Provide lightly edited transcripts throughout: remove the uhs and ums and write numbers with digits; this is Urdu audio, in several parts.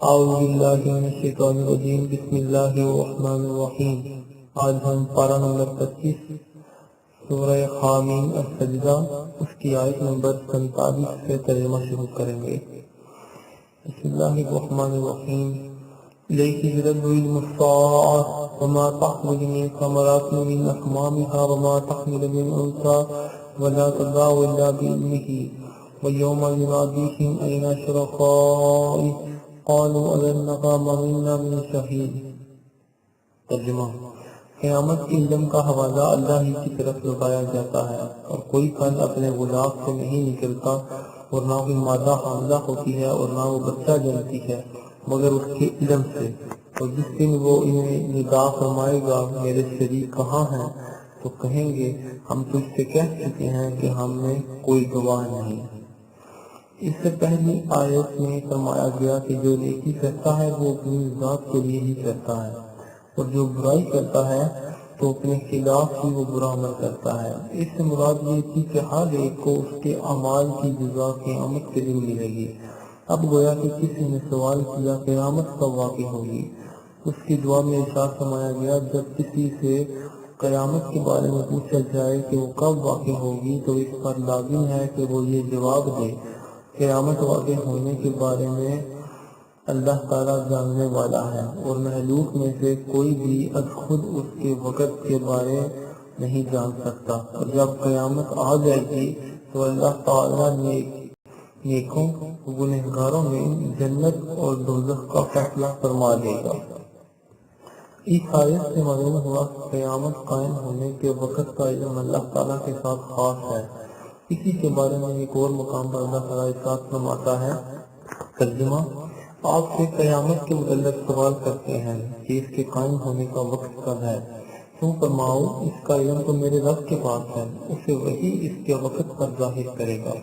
اعوذ باللہ من الشیطان الرجیم، بسم اللہ الرحمن الرحیم۔ آج ہم پارہ نمبر 25 سورہ حامیم السجدہ اس کی آیت نمبر 47 سے ترجمہ شروع کریں گے۔ بسم اللہ الرحمن الرحیم۔ الیہ یرد علم الساعة وما تحمل من ثمرات من اکمامها وما تحمل من انثى ولا تضع الا بعلمه ويوم يناديهم أين شركائي قالوا ألنك ما منا من شهيد۔ ترجمہ: قیامت کے علم کا حوالہ اللہ ہی کی طرف لگایا جاتا ہے، اور کوئی پھل اپنے غلاف سے نہیں نکلتا، اور نہ کوئی مادہ حاملہ ہوتی ہے اور نہ وہ بچہ جنتی ہے مگر اس کے علم سے۔ اور جس دن وہ انہیں ندا فرمائے گا میرے شریک کہاں ہیں، تو کہیں گے ہم تجھ سے کہہ چکے ہیں کہ ہم میں کوئی گواہ نہیں۔ اس سے پہلی آیت میں فرمایا گیا کہ جو نیکی کرتا ہے وہ اپنی ذات کے لیے ہی کرتا ہے، اور جو برائی کرتا ہے تو اپنے خلاف ہی وہ برا عمل کرتا ہے۔ اس سے مراد یہ تھی کہ ہر ایک کو اس کے اعمال کی جزا قیامت کے دن ملے گی۔ اب گویا کہ کسی نے سوال کیا قیامت کب واقع ہوگی؟ اس کی جواب میں ارشاد فرمایا گیا جب کسی سے قیامت کے بارے میں پوچھا جائے کہ وہ کب واقع ہوگی تو اس پر لازم ہے کہ وہ یہ جواب دے قیامت واقع ہونے کے بارے میں اللہ تعالیٰ جاننے والا ہے، اور مخلوق میں سے کوئی بھی از خود اس کے وقت کے بارے نہیں جان سکتا۔ اور جب قیامت آ جائے گی تو اللہ تعالیٰ نیکوں گنہگاروں میں جنت اور دوزخ کا فیصلہ فرما دے گا۔ اس آیت سے معلوم ہوا کہ قیامت قائم ہونے کے وقت کا علم اللہ تعالیٰ کے ساتھ خاص ہے۔ اسی کے بارے میں ایک اور مقام پر اللہ تعالیٰ ارشاد فرماتا ہے۔ ترجمہ: آپ سے قیامت کے متعلق سوال کرتے ہیں کہ اس کے قائم ہونے کا وقت کب ہے، تم فرماؤ اس کا علم تو میرے رب کے پاس ہے، اسے وہی اس کے وقت پر ظاہر کرے گا۔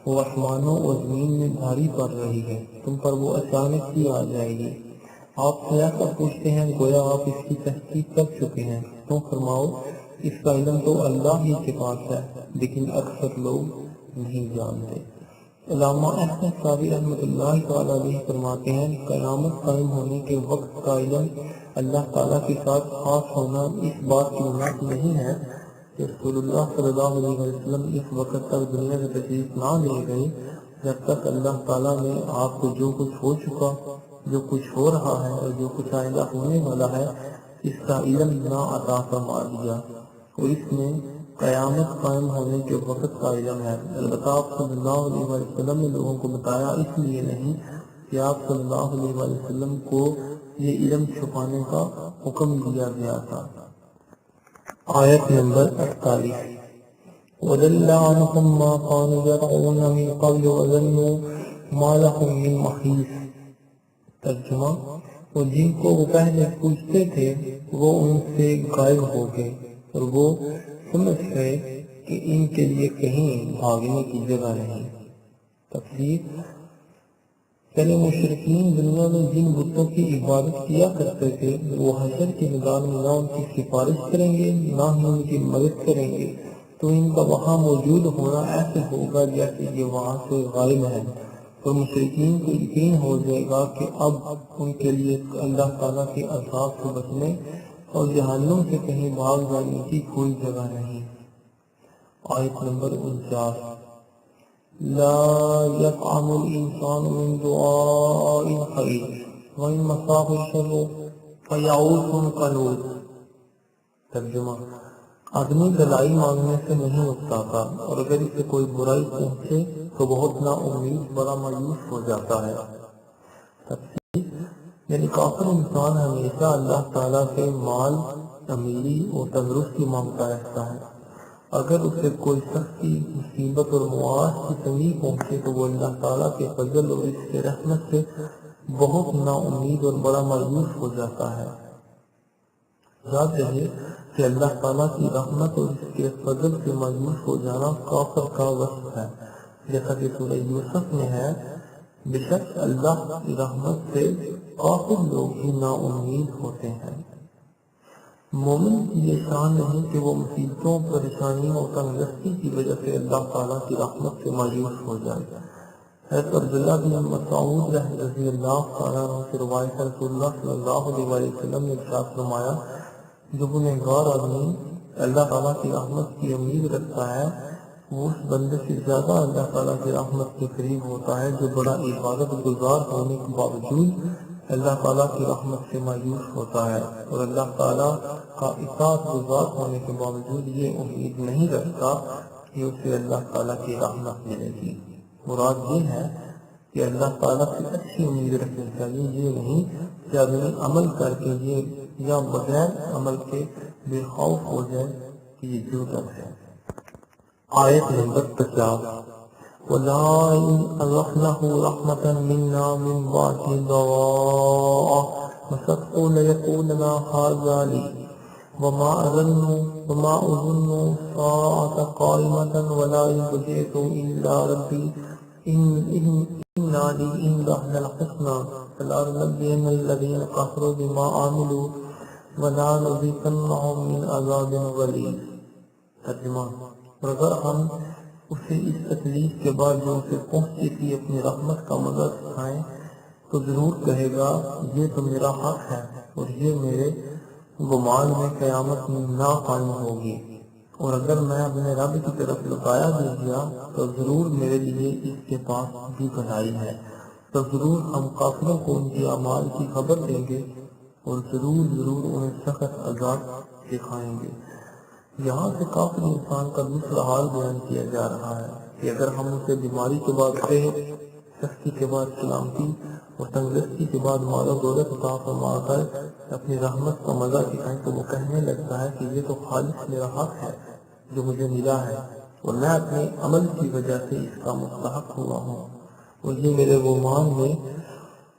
وہ آسمانوں اور زمین میں بھاری پڑ رہی ہے، تم پر وہ اچانک ہی آ جائے گی۔ آپ سے ایسا پوچھتے ہیں گویا آپ اس کی تحقیق کر چکے ہیں، تم فرماؤ اس کا علم تو اللہ ہی کے پاس ہے، لیکن اکثر لوگ نہیں جانتے۔ علامہ احمد صابری رحمۃ اللہ تعالیٰ علیہ فرماتے ہیں قیامت قائم ہونے کے وقت کا علم اللہ تعالیٰ کے ساتھ خاص ہونا اس بات کی بنا نہیں ہے کہ رسول اللہ صلی اللہ علیہ وسلم اس وقت تک دنیا سے تشریف نہ لے گئے جب تک اللہ تعالیٰ نے آپ کو جو کچھ ہو چکا، جو کچھ ہو رہا ہے اور جو کچھ آئندہ ہونے والا ہے اس کا علم نہ عطا فرما دیا، اور اس میں قیامت قائم ہونے کے وقت کا علم ہے۔ البتہ آپ صلی اللہ علیہ وسلم نے لوگوں کو بتایا اس لیے نہیں کہ آپ صلی اللہ علیہ وسلم کو یہ علم چھپانے کا حکم دیا گیا تھا۔ آیت نمبر 48۔ وَضَلَّ عَنْهُمْ مَا كَانُوا يَدْعُونَ مِن قَبْلُ وَظَنُّوا مَا لَهُم مِّن مَّحِيصٍ۔ ترجمہ: اور جن کو وہ پہلے پوچھتے تھے وہ ان سے غائب ہو گئے، اور وہ سمجھ گئے کہ ان کے لیے کہیں بھاگنے کی جگہ نہیں۔ تفسیر: پہلے مشرکین دنیا میں جن بتوں کی عبادت کیا کرتے تھے وہ حشر کے میدان میں نہ ان کی سفارش کریں گے نہ ہی ان کی مدد کریں گے، تو ان کا وہاں موجود ہونا ایسے ہوگا جیسے یہ وہاں سے غائب ہے، اور مشرکین کو یقین ہو جائے گا کہ اب ان کے لیے اللہ تعالیٰ کے عذاب سے بچنے اور جہنم سے کہیں بھاگ جانے کی کوئی جگہ نہیں۔ آیت نمبر 49۔ لا يطعم الانسان من دعاء الخير وان مساه الشر فيئوس قنوط۔ ترجمہ: آدمی دلائی مانگنے سے نہیں اکتاتا، اور اگر اسے کوئی برائی پہنچے تو بہت نا امید بڑا مایوس ہو جاتا ہے۔ تفسیر: یعنی کافر انسان ہمیشہ اللہ تعالیٰ سے مال، امیری اور تندرستی مانگتا رہتا ہے۔ اگر اسے کوئی سختی، مصیبت اور معاش کی تنگی پہنچے تو وہ اللہ تعالیٰ کے فضل اور اس کے رحمت سے بہت نا امید اور بڑا مایوس ہو جاتا ہے۔ یاد رہے کہ اللہ تعالیٰ کی رحمت اور اس کے فضل سے مایوس ہو جانا کافر کا وصف ہے، جیسا کہ سورہ یوسف میں ہے، بے شک اللہ کی رحمت سے کافر لوگ ہی نا امید ہوتے ہیں۔ مومن کی یہ شان نہیں کہ وہ مصیبتوں، پریشانیوں اور تنگدستی کی وجہ سے اللہ تعالیٰ کی رحمت سے مایوس ہو جائے۔ حضرت عبداللہ بن مسعود رضی اللہ تعالیٰ عنہ سے روایت ہے، رسول اللہ صلی اللہ علیہ وسلم نے ارشاد فرمایا، جو گنہگار آدمی اللہ تعالیٰ کی رحمت کی امید رکھتا ہے وہ اس بندے سے زیادہ اللہ تعالیٰ کی رحمت کے قریب ہوتا ہے جو بڑا عبادت گزار ہونے کے باوجود اللہ تعالیٰ کی رحمت سے مایوس ہوتا ہے، اور اللہ تعالیٰ کا اطاعت گزار ہونے کے باوجود یہ امید نہیں رکھتا کہ اسے اللہ تعالیٰ کی رحمت ملے گی۔ مراد یہ ہے کہ اللہ تعالیٰ سے اچھی امید رکھنی چاہیے، یہ نہیں کہ آدمی عمل کر کے یہ یا بغیر عمل کے بے خوف ہو جائے کہ یہ جھوٹا ہے۔ آیت نمبر 50 وَلَا إِنْ أَذَقْنَهُ رَحْمَةً مِنَّا مِنْ بَعْدِ ضَرَّاءٍ مَسَتْهُ لَيَقُولَنَّ هَذَا لِي وَمَا أَظُنُّ السَّاعَةَ قَائِمَةً وَلَئِنْ رَجَعْتُ إِلَى رَبِّي إِنَّ لِي عِندَهُ لَلْحُسْنَىٰ فَلَنُنَبِّئَنَّ الَّذِينَ كَفَرُوا بِمَا عَمِلُوا وَلَنُذِيقَنَّهُم مِّنْ عَذَابٍ غَلِيظٍ۔ ترجمہ، اور اگر ہم اسے اس تکلیف کے بعد جو اسے پہنچی تھی اپنی رحمت کا مزہ سکھائیں تو ضرور کہے گا یہ تو میرا حق ہے اور یہ میرے گمان میں قیامت میں نہ قائم ہوگی، اور اگر میں اپنے رب کی طرف لوٹایا دے دیا تو ضرور میرے لیے اس کے پاس بھی بھلائی ہے، تو ضرور ہم کافروں کو ان کے اعمال کی خبر دیں گے اور ضرور انہیں سخت عذاب دکھائیں گے۔ یہاں سے کافر انسان کا دوسرا حال بیان کیا جا رہا ہے کہ اگر ہم اسے بیماری کے بعد صحت، سختی کے بعد سلامتی اور تندرستی کے بعد مال و دولت عطا فرما کر اپنی رحمت کا مزہ دکھائیں تو وہ کہنے لگتا ہے کہ یہ تو خالص میرا حق ہے جو مجھے ملا ہے اور میں اپنے عمل کی وجہ سے اس کا مستحق ہوا ہوں، اور یہ میرے گمان میں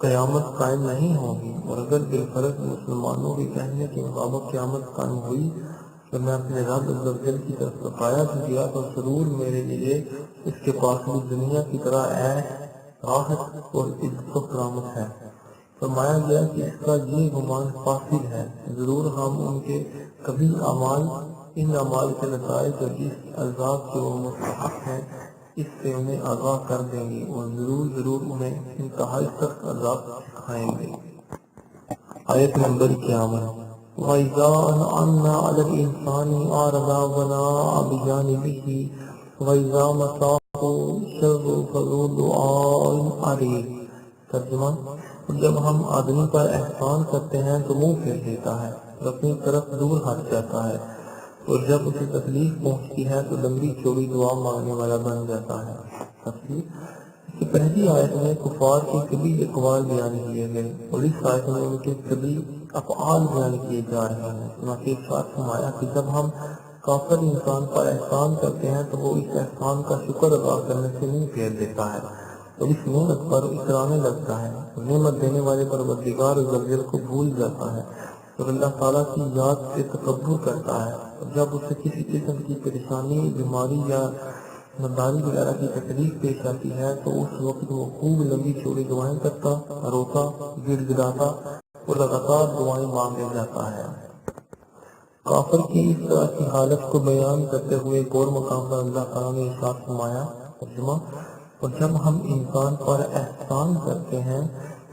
قیامت قائم نہیں ہوگی، اور اگر بالفرض مسلمانوں کے کہنے کے مطابق قیامت قائم ہوئی تو میں اپنے رب عزوجل کی طرف لوٹایا بھی گیا تو ضرور میرے لیے اس کے پاس بھی دنیا کی طرح عیش، راحت اور عزت و کرامت ہے۔ فرمایا گیا کہ اس کا یہ گمان فاسد ہے، ضرور ہم ان کے کبھی ان اعمال کے نتائج اور جس عذاب کے وہ مستحق ہیں اس سے انہیں آگاہ کر دیں گے، اور ضرور انہیں انتہائی سخت عذاب سکھائیں گے۔ آیت نمبر 51 وَإِذَا أَنْعَمْنَا عَلَى الْإِنسَانِ أَعْرَضَ وَنَأَىٰ بِجَانِبِهِ وَإِذَا مَسَّهُ الشَّرُّ فَذُو دُعَاءٍ عَرِيضٍ۔ ترجمہ، جب ہم آدمی پر احسان کرتے ہیں تو منہ پھیر دیتا ہے اور اپنی طرف دور ہٹ جاتا ہے، اور جب اسے تکلیف پہنچتی ہے تو لمبی چوڑی دعا مانگنے والا بن جاتا ہے۔ تفسیر، اس کی پہلی آیت میں کفار کے کبھی اقوال بیان کیے گئے اور اس آیت میں ان کے کبھی افعال بیان کیے جا رہے ہیں۔ چنانچہ ارشاد فرمایا کہ جب ہم کافر انسان پر احسان کرتے ہیں تو وہ اس احسان کا شکر ادا کرنے سے منہ پھیر دیتا ہے اور اس نعمت پر اترانے لگتا ہے، اور نعمت دینے والے پروردگار عزوجل کو بھول جاتا ہے اور اللہ تعالیٰ کی یاد سے تکبر کرتا ہے، اور جب اسے کسی قسم کی پریشانی، بیماری یا ناداری وغیرہ کی تکلیف پیش آتی ہے تو اس وقت وہ خوب لمبی چوڑی دعائیں کرتا، روتا، گڑ گڑاتا اور لگاتار دعائیں مانگے جاتا ہے۔ کافر کی اس طرح کی حالت کو بیان کرتے ہوئے ایک اور مقام پر اللہ تعالیٰ نے ارشاد فرمایا، ترجمہ، اور جب ہم انسان پر احسان کرتے ہیں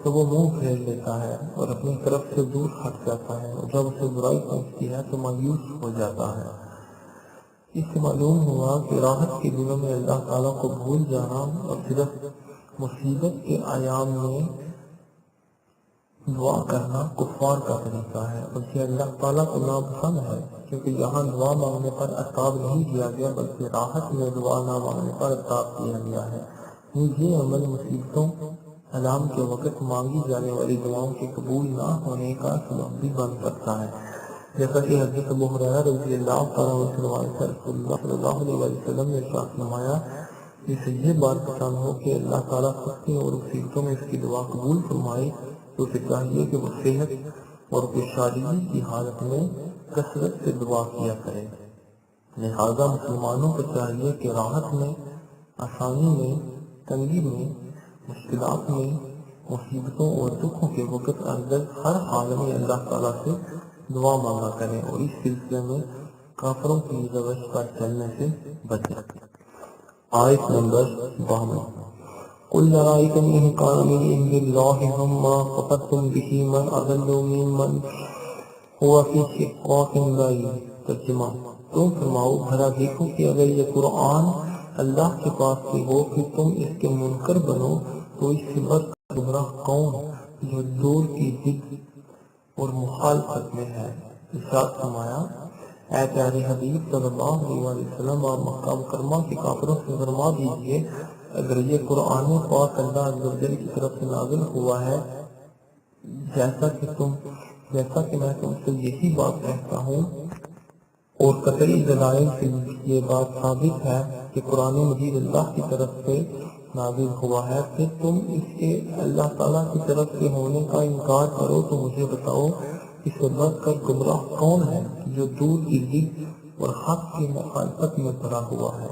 تو وہ منہ پھیر لیتا ہے اور اپنی طرف سے دور ہٹ جاتا ہے، اور جب اسے برائی پہنچتی ہے تو مایوس ہو جاتا ہے۔ اس سے معلوم ہوا کہ راحت کے دنوں میں اللہ تعالیٰ کو بھول جانا اور صرف مصیبت کے ایام میں دعا کرنا کفار کا طریقہ ہے، اور یہ اللہ تعالیٰ کو ناپسند ہے، کیونکہ یہاں دعا مانگنے پر عذاب نہیں دیا گیا بلکہ راحت میں دعا نہ مانگنے پر عذاب دیا گیا ہے۔ یہ عمل مصیبتوں علام کے وقت مانگی جانے والی دعاؤں کے قبول نہ ہونے کا سبب بھی بن سکتا ہے، جیسا کہ حضرت ابو ہریرہ رضی اللہ تعالیٰ عنہ سے روایت ہے، رسول اللہ صلی اللہ علیہ وسلم نے ارشاد فرمایا، جسے یہ بات پسند ہو کہ اللہ تعالیٰ سختی اور مصیبتوں میں اس کی دعا قبول فرمائے تو اسے چاہیے کہ وہ صحت اور خوشحالی کی حالت میں کثرت سے دعا کیا کرے۔ لہذا مسلمانوں کو چاہیے کہ راحت میں، آسانی میں، تنگی میں، مشکلات میں، مصیبتوں اور دکھوں کے وقت اندر ہر حال میں اللہ تعالیٰ سے دعا مانگا کریں اور اس سلسلے میں کافروں کی روش پر چلنے سے بچیں۔ آیت نمبر 52 قل رأيتم إن كان من عند الله ثم كفرتم به من أضل ممن هو في شقاق بعيد۔ ترجمہ، تم فرماؤ بھلا دیکھو کہ اگر یہ قرآن اللہ کے پاس سے ہو پھر تم اس کے منکر بنو تو اس سے بڑھ کر گمراہ کون جو دور کی ضد اور مخالفت میں ہے۔ ارشاد فرمایا، اے پیارے حبیب صلی اللہ علیہ وسلم، آپ مکہ مکرمہ کے کافروں سے فرما دیجیے اگر یہ قرآن پاک اللہ عز و جل کی طرف سے نازل ہوا ہے جیسا کہ میں تم سے یہی بات کہتا ہوں اور قطعی دلائل سے یہ بات ثابت ہے کہ قرآن مجید اللہ کی طرف سے نازل ہوا ہے، پھر تم اس کے اللہ تعالیٰ کی طرف سے ہونے کا انکار کرو تو مجھے بتاؤ اس سے بڑھ کر گمراہ کون ہے جو دور کی ضد اور حق کی مخالفت میں پڑا ہوا ہے۔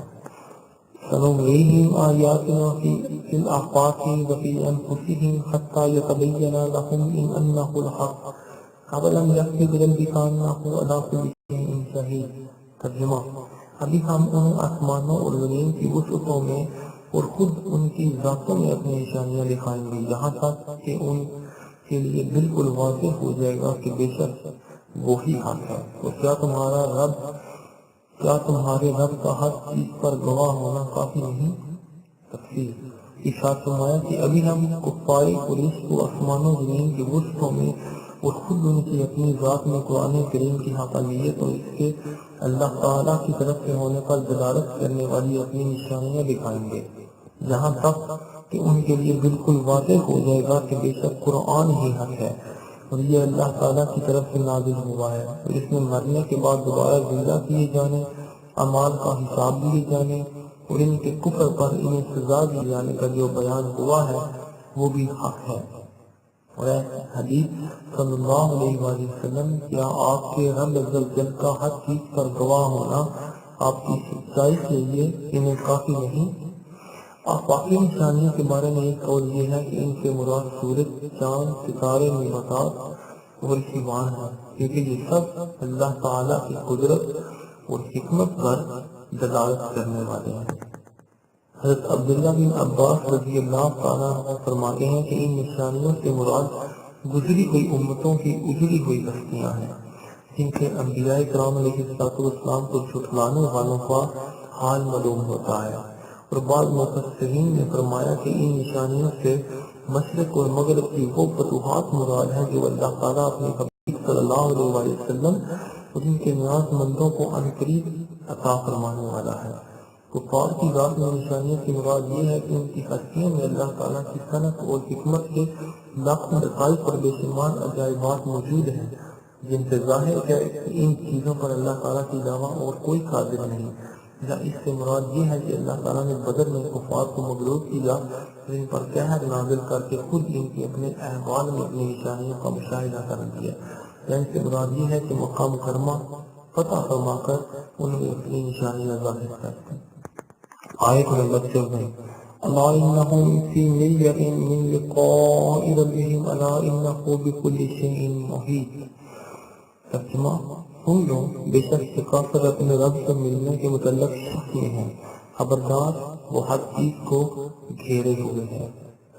سنُرِيهِمْ آيَاتِنَا فِي الْآفَاقِ وَفِي أَنفُسِهِمْ حَتَّى يَتَبَيَّنَ لَهُمْ أَنَّهُ الْحَقُّ أَوَلَمْ يَكْفِ بِرَبِّكَ أَنَّهُ عَلَىٰ كُلِّ شَيْءٍ شَهِيدٌ۔ ترجمہ، ابھی ہم ان آسمانوں اور زمین کی وسعتوں میں اور خود ان کی ذاتوں میں اپنی نشانیاں دکھائیں گے یہاں تک کہ ان کے لیے بالکل واضح ہو جائے گا کہ بے شک وہی حق ہے۔ اور کیا تمہارے رب کا ہر چیز پر گواہ ہونا کافی نہیں؟ تفسیر، ارشاد فرمایا کہ ابھی ہم کفار قریش کو آسمانوں زمین کے وسطوں میں اور خود ان کی اپنی ذات میں قرآن کریم کی حقانیت اور اس کے اللہ تعالیٰ کی طرف سے ہونے پر دلالت کرنے والی اپنی نشانیاں دکھائیں گے یہاں تک کہ ان کے لیے بالکل واضح ہو جائے گا کہ بے شک قرآن ہی حق ہے اور یہ اللہ تعالیٰ کی طرف سے نازل ہوا ہے اور اس میں مرنے کے بعد دوبارہ زندہ کیے جانے، اعمال کا حساب لیے جانے اور ان کے کفر پر انہیں سزا دی جانے کا جو بیان ہوا ہے وہ بھی حق ہے۔ اور اے حبیب صلی اللہ علیہ وآلہ وسلم، کیا آپ کے رب عز و جل کا ہر چیز پر گواہ ہونا آپ کی سچائی کے لیے انہیں کافی نہیں؟ آفاقی نشانیوں کے بارے میں ایک قول یہ ہے کہ ان سے مراد سورج، چاند، ستارے، نباتات اور حیوان ہے کیونکہ یہ سب اللہ تعالیٰ کی قدرت اور حکمت پر دلالت کرنے والے ہیں۔ حضرت عبداللہ بن عباس رضی اللہ تعالیٰ عنہ فرماتے ہیں کہ ان نشانیوں سے مراد گزری ہوئی امتوں کی اجڑی ہوئی بستیاں ہیں جن سے انبیاء کرام علیہ السلام کو جھٹلانے والوں کا حال معلوم ہوتا ہے۔ اور بعض مفسرین نے فرمایا کہ ان نشانیوں سے مشرق اور مغرب کی وہ فتوحات مراد ہیں جو اللہ تعالیٰ اپنے حبیب صلی اللہ علیہ وآلہ وسلم اور ان کے نیاز مندوں کو عنقریب عطا فرمانے والا ہے۔ کفار کی ذات میں نشانیوں کی مراد یہ ہے کہ ان کی ہستیوں میں اللہ تعالیٰ کی صنعت اور حکمت کے لاکھوں دقائق اور بے شمار عجائبات موجود ہیں جن سے ظاہر ہے کہ ان چیزوں پر اللہ تعالیٰ کے علاوہ اور کوئی قادر نہیں۔ یا اس سے مراد یہ ہے کہ اللہ تعالیٰ نے بدر میں کفار کو مغلوب کیا اور ان پر قہر نازل کر کے خود ان کے اپنے احوال میں اپنی نشانیوں کا مشاہدہ کر دیا۔ یا اس سے مراد یہ ہے کہ مکہ مکرمہ فتح فرما کر ان میں اپنی نشانیاں ظاہر کرتے ہیں۔ آیت نمبر 14، الا انہم فی مریۃ من لقاء ربہم الا انہ بکل شیء محیط۔ ترجمہ، سن لو بے شک کہ کافر اپنے رب سے ملنے کے متعلق شک میں ہیں، خبردار وہ ہر چیز کو گھیرے ہوئے ہے۔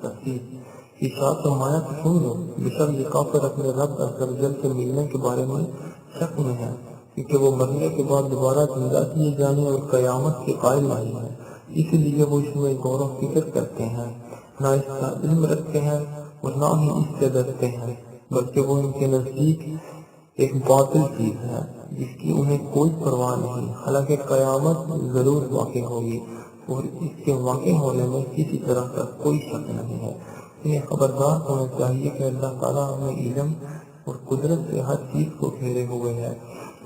تفسیر، ارشاد فرمایا کہ سن لو بے شک یہ کافر اپنے رب عز و جل سے ملنے کے بارے میں شک میں ہے کیونکہ وہ مرنے کے بعد دوبارہ زندہ کیے جانے اور قیامت کے قائل نہیں ہے، اس لیے وہ اس میں غور و فکر کرتے ہیں، نہ اس کا علم رکھتے ہیں اور نہ ہی اس سے ڈرتے ہیں، بلکہ وہ ان کے نزدیک ایک باطل چیز ہے جس کی انہیں کوئی پرواہ نہیں، حالانکہ قیامت ضرور واقع ہوگی اور اس کے واقع ہونے میں کسی طرح کا کوئی شک نہیں ہے۔ انہیں خبردار ہونا چاہیے کہ اللہ تعالیٰ اپنے علم اور قدرت سے ہر چیز کو گھیرے ہوئے ہے،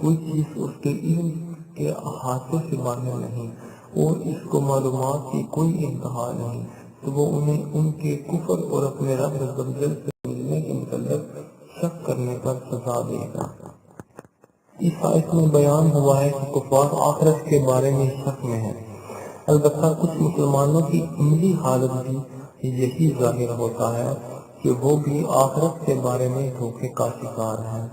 کوئی چیز اس کے علم کے احاطے سے باہر نہیں اور اس کو معلومات کی کوئی انتہا نہیں، تو وہ انہیں ان کے کفر اور اپنے رب عز و جل سے ملنے کے متعلق شک کرنے پر سزا دے گا۔ اس آیت میں بیان ہوا ہے کہ کفار آخرت کے بارے میں شک میں ہیں، البتہ کچھ مسلمانوں کی عملی حالت بھی یہی ظاہر ہوتا ہے کہ وہ بھی آخرت کے بارے میں دھوکے کا شکار ہیں،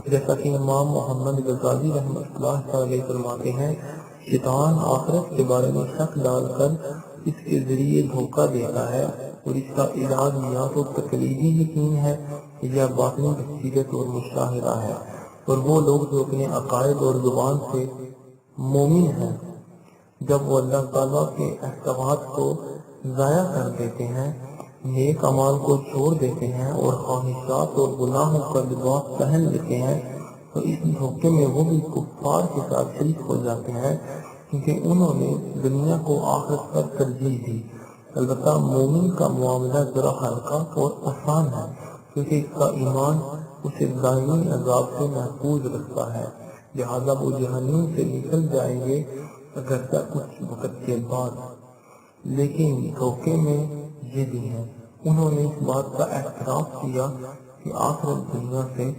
جیسا کہ امام محمد غزالی رحمۃ اللہ علیہ فرماتے ہیں، شیطان آخرت کے بارے میں شک ڈال کر اس کے ذریعے دھوکہ دیتا ہے، اور اس کا علاج یا تو تقلیدی یقین ہے یا باطنی بصیرت اور مشاہدہ ہے۔ اور وہ لوگ جو اپنے عقائد اور زبان سے مومن ہیں، جب وہ اللہ تعالیٰ کے احکامات کو ضائع کر دیتے ہیں، نیک اعمال کو چھوڑ دیتے ہیں اور خواہشات اور گناہوں کا لباس پہن لیتے ہیں، تو اس دھوکے میں وہ بھی کفار کے ساتھ شریک ہو جاتے ہیں، کیونکہ انہوں نے دنیا کو آخرت پر ترجیح دی۔ البتہ مومن کا معاملہ ذرا ہلکا اور آسان ہے، کیونکہ اس کا ایمان اسے دائمی عذاب سے محفوظ رکھتا ہے، لہذا وہ جہنم سے نکل جائیں گے اگرچہ کچھ وقت کے بعد۔ لیکن دھوکے میں یہ بھی ہے، انہوں نے اس بات کا اعتراف کیا کہ آخرت دنیا سے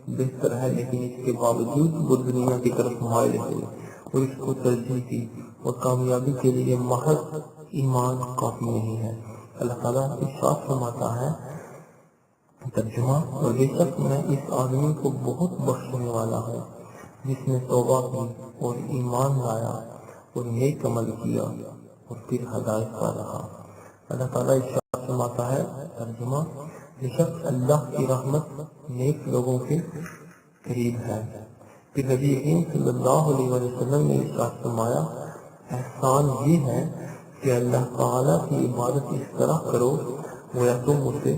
بہتر ہے، لیکن اس کے باوجود وہ دنیا کی طرف مائل ہوئے اور اس کو ترجیح دی، اور کامیابی کے لیے محض ایمان کافی نہیں ہے۔ اللہ تعالیٰ ارشاد فرماتا ہے، ترجمہ، اور بے شک میں اس آدمی کو بہت بخشنے والا ہوں جس نے توبہ کی اور ایمان لایا اور نیک عمل کیا اور پھر ہدایت پا رہا۔ اللہ تعالیٰ ارشاد فرماتا ہے، ترجمہ، بے شک اللہ کی رحمت نیک لوگوں کے قریب ہے۔ پھر نبی کریم صلی اللہ علیہ وسلم نے ارشاد فرمایا، احسان یہ ہے کہ اللہ تعالیٰ کی عبادت اس طرح کرو گویا تم اسے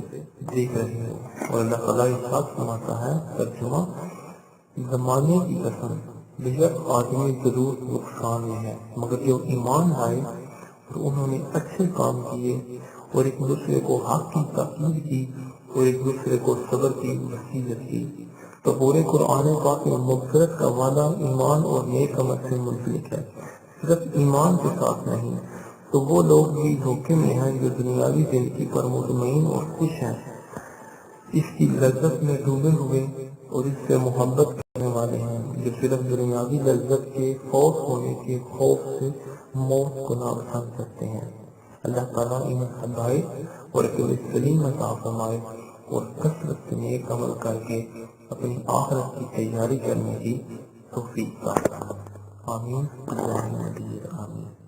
دیکھ رہے ہو۔ اور اللہ تعالیٰ ارشاد فرماتا ہے، ترجمہ، زمانے کی قسم، بے شک آدمی ضرور نقصان میں ہے، مگر جو ایمان لائے اور انہوں نے اچھے کام کیے اور ایک دوسرے کو حق کی تاکید کی اور ایک دوسرے کو صبر کی نصیحت کی۔ تو پورے قرآن پاک میں مغفرت کا وعدہ ایمان اور نیک عمل سے منسلک ہے، صرف ایمان کے ساتھ نہیں۔ تو وہ لوگ بھی دھوکے میں ہیں جو دنیاوی زندگی پر مطمئن اور خوش ہیں، اس کی لذت میں ڈوبے ہوئے اور اس سے محبت کرنے والے ہیں، جو صرف دنیاوی لذت کے فوت ہونے کے خوف سے موت کو ناپسند کرتے ہیں۔ اللہ تعالیٰ انہیں ہدایت اور عقل سلیم عطا فرمائے اور کثرت سے نیک عمل کر کے اپنی آخرت کی تیاری کرنے کی توفیق عطا فرمائے۔ آمین۔ آمین۔